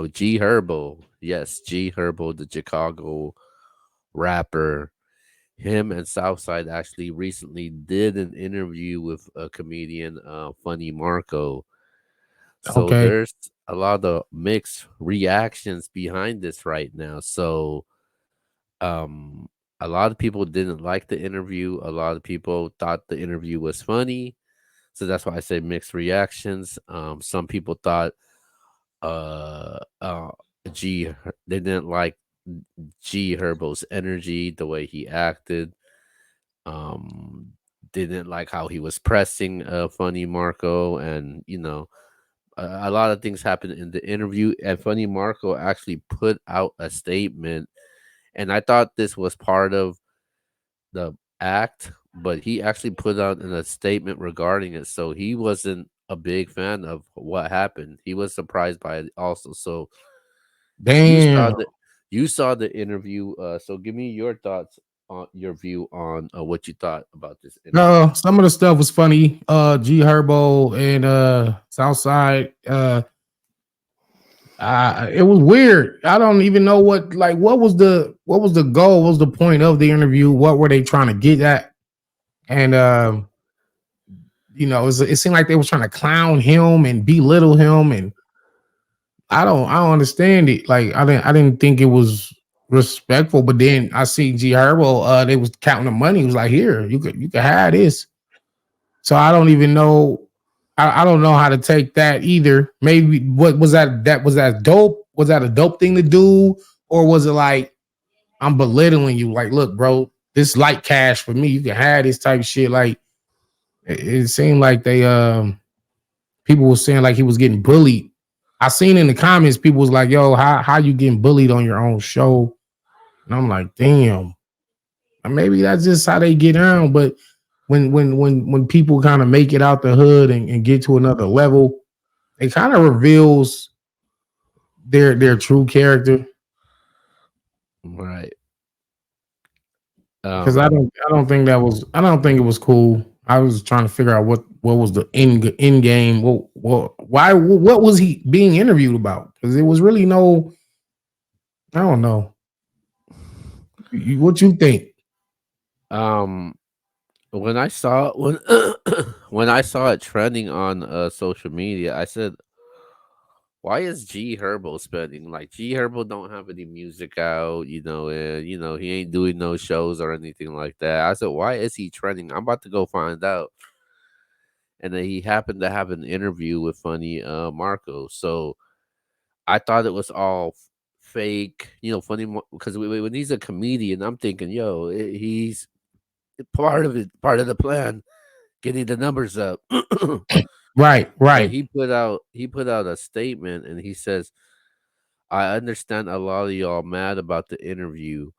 G-Herbo. Yes, G-Herbo, the Chicago rapper. Him and Southside actually recently did an interview with a comedian, Funny Marco. So Okay. there's a lot of mixed reactions behind this right now. So um a lot of people didn't like the interview. A lot of people thought the interview was funny. So that's why I say mixed reactions. Some people thought uh uh they didn't like G Herbo's energy, the way he acted. Um didn't like how he was pressing Funny Marco, and a lot of things happened in the interview, and Funny Marco actually put out a statement, and I thought this was part of the act, but he actually put out in a statement regarding it. So he wasn't a big fan of what happened. He was surprised by it also. So you saw Damn. the you saw the interview. So give me your thoughts on your view on what you thought about this interview. Some of the stuff was funny. G Herbo and Southside. It was weird. I don't even know what was the goal? What was the point of the interview? What were they trying to get at? And it seemed like they was trying to clown him and belittle him, and I don't understand it. Like I didn't think it was respectful. But then I see G Herbo, they was counting the money. He was like, here, you could have this. So I don't even know. I don't know how to take that either. Maybe what was that? That was that dope? Was that a dope thing to do, or was it like I'm belittling you? Like, look, bro, this light cash for me. You can have this type of shit. Like, it seemed like they people were saying like he was getting bullied. I seen in the comments people was like, "Yo, how you getting bullied on your own show?" And I'm like, "Damn, maybe that's just how they get down." But when people kind of make it out the hood and get to another level, it kind of reveals their true character. Right. Because I don't think I don't think it was cool. I was trying to figure out what was the end game. What was he being interviewed about? Because it was really no. I don't know. What you think? Um when I saw when when I saw it trending on social media, I said, why is G Herbo spending? Like, G Herbo don't have any music out, and he ain't doing no shows or anything like that. I said, why is he trending? I'm about to go find out. And then he happened to have an interview with Funny Marco. So I thought it was all fake, Funny, because when he's a comedian, I'm thinking, yo, he's part of the plan, getting the numbers up. Right, But right. he put out a statement, and he says, I understand a lot of y'all mad about the interview.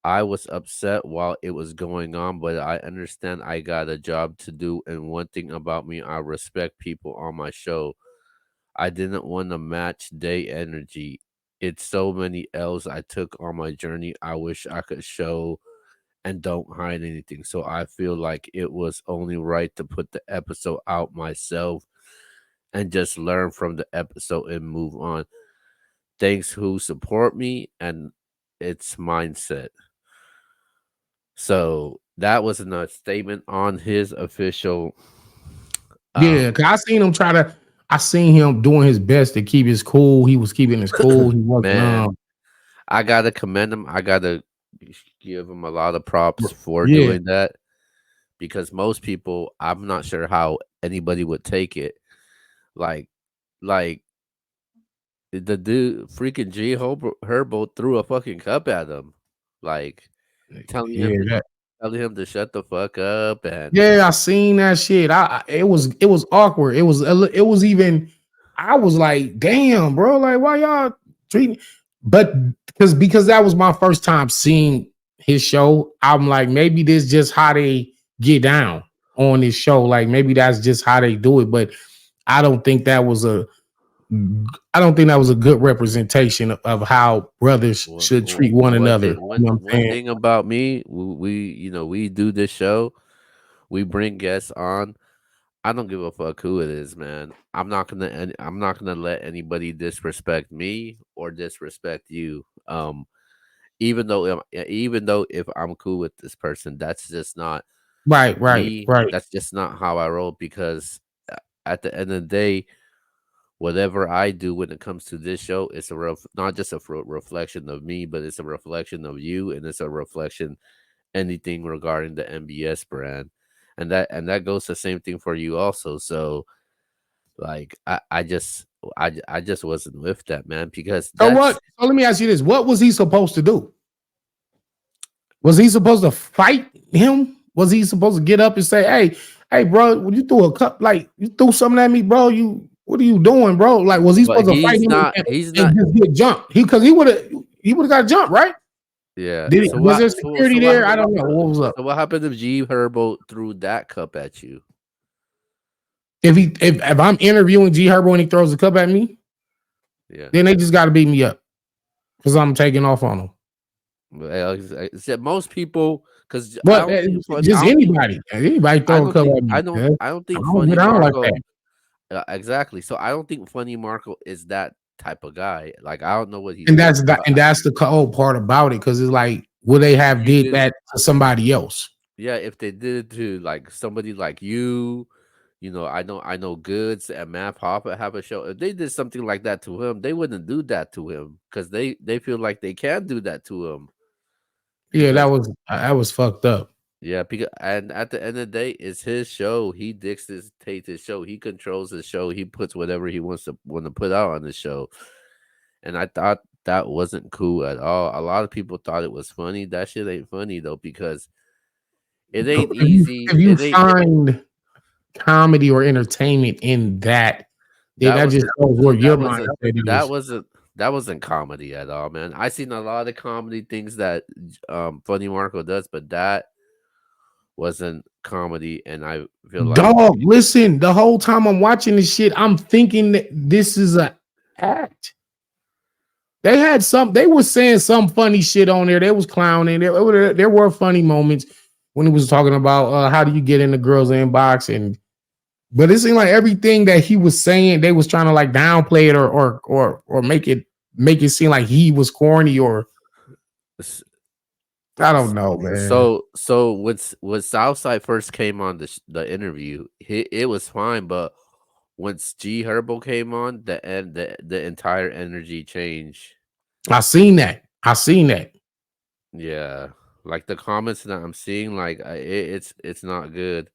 I was upset while it was going on, but I understand I got a job to do. And one thing about me, I respect people on my show. I didn't want to match day energy. It's so many L's I took on my journey. I wish I could show and don't hide anything. So I feel like it was only right to put the episode out myself and just learn from the episode and move on. Thanks who support me and its mindset. So that was a statement on his official. Yeah, cause um I seen him try to. I seen him doing his best to keep his cool. He was keeping his cool. He wasn't. Man, I gotta commend him. I gotta give him a lot of props for Yeah, doing that, because most people, I'm not sure how anybody would take it. Like, like the dude, freaking Herbo threw a fucking cup at him, like telling him to yeah. telling him to shut the fuck up, and Yeah, I seen that shit. It was awkward. It was even. I was like, damn, bro. Like, why y'all treating? But because that was my first time seeing his show, I'm like, maybe this just how they get down on this show. Like, maybe that's just how they do it. But I don't think that was a. I don't think that was a good representation of how brothers should treat one one another. thing You one know what I'm one saying? thing about me, we do this show, we bring guests on. I don't give a fuck who it is, man. I'm not gonna let anybody disrespect me or disrespect you. Even though if I'm cool with this person, that's just not Right, right, me. right. That's just not how I roll because at the end of the day, whatever I do when it comes to this show, it's not just a reflection of me, but it's a reflection of you, and it's a reflection anything regarding the MBS brand, and that goes the same thing for you also. So like I just wasn't with that, man, because So what? that's So let me ask you this: what was he supposed to do? Was he supposed to fight him? Was he supposed to get up and say, "Hey, hey, bro, when you threw a cup, like you threw something at me, bro? You, what are you doing, bro?" Like, was he but supposed to fight him he's and not just get jumped? Because he would have got jumped, right? yeah. Did he? Was there security So what there? I don't know. What was up? so what happened if G-Herbo threw that cup at you? If I'm interviewing G-Herbo and he throws a cup at me, Yeah. then they just got to beat me up because I'm taking off on them. Said most people, because But just anybody throw a cup at me. Yeah. I don't I think don't get Funny down like Marco that. exactly. So I don't think Funny Marco is that type of guy. Like I don't know what he's And talking about. that's the cold part about it, because it's like, would they If have he did did, that to somebody else? yeah, if they did it to like somebody like you know, I know Goods and Matt Hoffa have a show. If they did something like that to him, they wouldn't do that to him because they feel like they can do that to him Yeah, because that was fucked up. yeah, because and at the end of the day, it's his show. He dictates his show. He controls his show. He puts whatever he want to put out on the show. And I thought that wasn't cool at all. A lot of people thought it was funny. That shit ain't funny though because it ain't easy. If you It ain't. find comedy or entertainment in that, then That that just wasn't. shows where your That mind wasn't. That is. wasn't. That wasn't comedy at all, man. I seen a lot of comedy things that Funny Marco does, but that wasn't comedy, and I feel like Dog, listen, the whole time I'm watching this shit, I'm thinking that this is a act. They were saying some funny shit on there. They was clowning. There were funny moments when he was talking about how do you get in the girls' inbox, and but it seemed like everything that he was saying, they was trying to like downplay it or make it seem like he was corny, or I don't know, man. so when Southside first came on the interview, it was fine, but once G-Herbo came on, the entire energy changed. I seen that. I seen that. Yeah, like the comments that I'm seeing, like it's not good.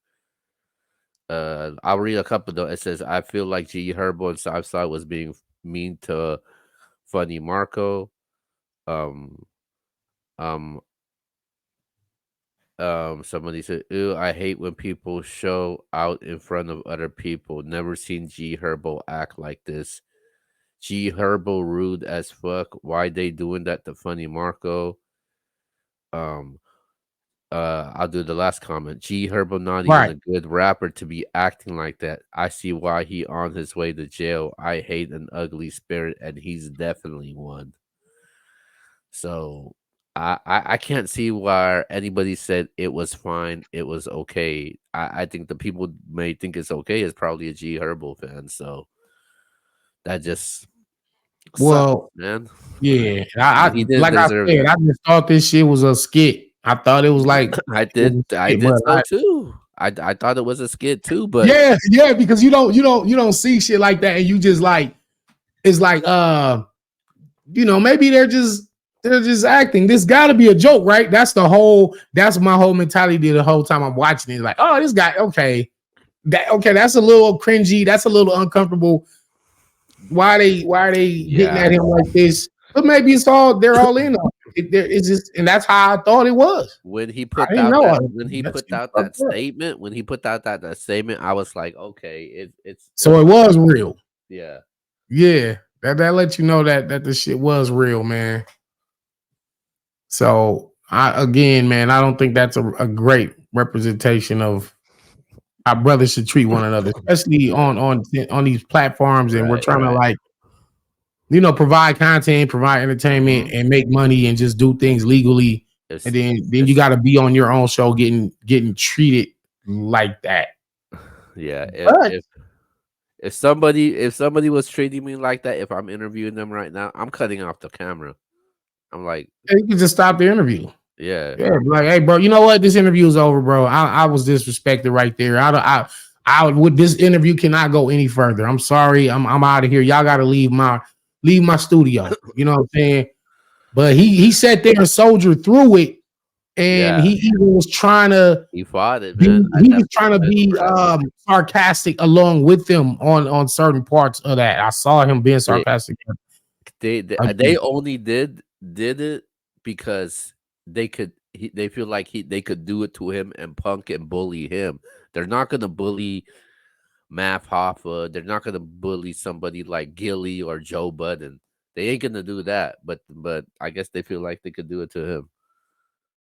I'll read a couple though. It says, "I feel like G-Herbo and Southside was being mean to Funny Marco." Um, um, Somebody said, "Ew, I hate when people show out in front of other people. Never seen G-Herbo act like this. G-Herbo rude as fuck. Why they doing that to Funny Marco?" Um, I'll do the last comment. G-Herbo not even Right. a good rapper to be acting like that. I see why he on his way to jail. I hate an ugly spirit, and he's definitely one. So I can't see why anybody said it was fine, it was okay. I think the people may think it's okay is probably a G-Herbo fan. So that just sucks, Well, man. yeah. But he didn't Like I deserve said, that. I just thought this shit was a skit. I thought it was like it was a I skit, did but so too. I thought it was a skit too, but yeah, yeah, because you don't see shit like that, and you just like it's like maybe they're just acting. This got to be a joke, right? That's my whole mentality the whole time I'm watching it. Like, oh, this guy, okay, that's a little cringy, that's a little uncomfortable. Why are they hitting yeah. at him like this? But maybe they're all in on it. It's just, and that's how I thought it was. I didn't know that's fucked up. When he put out that statement, I was like, okay, it's So it was real. yeah. Yeah, that lets you know that the shit was real, man. So man, I don't think that's a great representation of how brothers should treat one another, especially on these platforms. And we're Right, trying to right. like provide content, provide entertainment, Mhm. and make money, and just do things legally. And then you It's got to be on your own show getting treated like that. Yeah, But if somebody was treating me like that, if I'm interviewing them right now, I'm cutting off the camera. I'm like, you can just stop the interview. yeah, Yeah, be like, hey, bro, you know what? This interview is over, bro. I was disrespected right there. I would. This interview cannot go any further. I'm sorry. I'm out of here. Y'all got to leave my studio. You know what I'm saying? But he sat there and soldiered through it, and yeah, he even was trying to he fought it, be. man. I He was definitely trying to respect him be for that. sarcastic along with them on certain parts of that. I saw him being They sarcastic. they only did it because they feel like they could do it to him and punk and bully him. They're not gonna bully Math Hoffa. They're not gonna bully somebody like Gilly or Joe Budden. They ain't gonna do that. But I guess they feel like they could do it to him.